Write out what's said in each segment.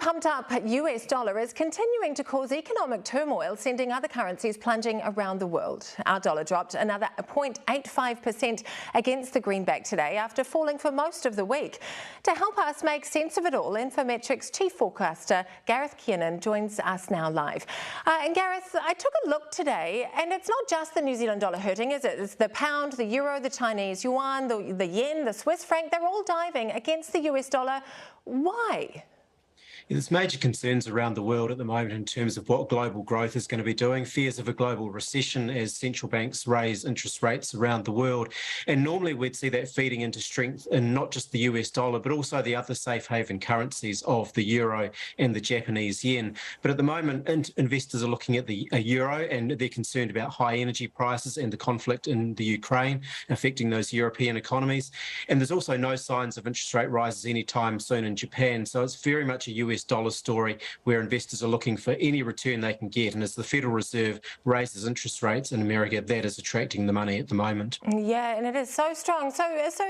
pumped up US dollar is continuing to cause economic turmoil, sending other currencies plunging around the world. Our dollar dropped another 0.85% against the greenback today after falling for most of the week. To help us make sense of it all, Infometrics chief forecaster Gareth Kiernan joins us now live. And Gareth, I took a look today, and it's not just the New Zealand dollar hurting, is it? It's the pound, the euro, the Chinese yuan, the yen, the Swiss franc. They're all diving against the US dollar. Why? There's major concerns around the world at the moment in terms of what global growth is going to be doing, fears of a global recession as central banks raise interest rates around the world. And normally we'd see that feeding into strength in not just the US dollar, but also the other safe haven currencies of the euro and the Japanese yen. But at the moment, investors are looking at the euro and they're concerned about high energy prices and the conflict in the Ukraine affecting those European economies. And there's also no signs of interest rate rises anytime soon in Japan. So it's very much a US dollar story where investors are looking for any return they can get. And as the Federal Reserve raises interest rates in America, that is attracting the money at the moment. Yeah, and it is so strong. So is the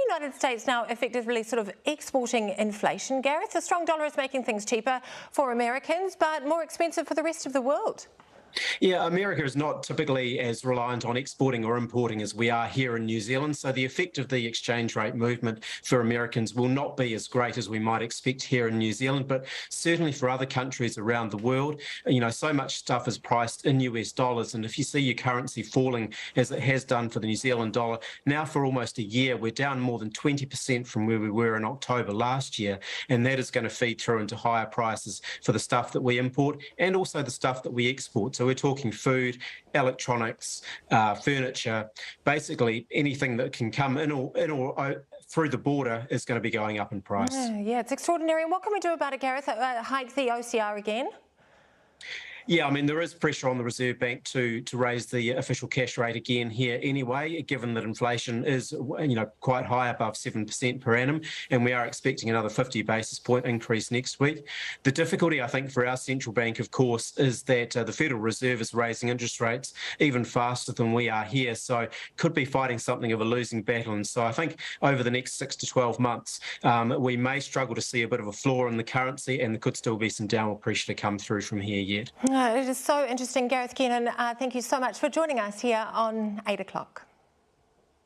United States now effectively sort of exporting inflation, Gareth? The strong dollar is making things cheaper for Americans, but more expensive for the rest of the world. Yeah, America is not typically as reliant on exporting or importing as we are here in New Zealand. So the effect of the exchange rate movement for Americans will not be as great as we might expect here in New Zealand. But certainly for other countries around the world, so much stuff is priced in US dollars. And if you see your currency falling as it has done for the New Zealand dollar, now for almost a year, we're down more than 20% from where we were in October last year. And that is going to feed through into higher prices for the stuff that we import and also the stuff that we export. So we're talking food, electronics, furniture, basically anything that can come in or through the border is going to be going up in price. Yeah, it's extraordinary. And what can we do about it, Gareth? Hike the OCR again? Yeah, I mean, there is pressure on the Reserve Bank to raise the official cash rate again here anyway, given that inflation is, quite high, above 7% per annum, and we are expecting another 50 basis point increase next week. The difficulty, I think, for our central bank, of course, is that the Federal Reserve is raising interest rates even faster than we are here, so could be fighting something of a losing battle. And so I think over the next 6 to 12 months, we may struggle to see a bit of a floor in the currency, and there could still be some downward pressure to come through from here yet. It is so interesting. Gareth Kiernan, thank you so much for joining us here on 8 o'clock.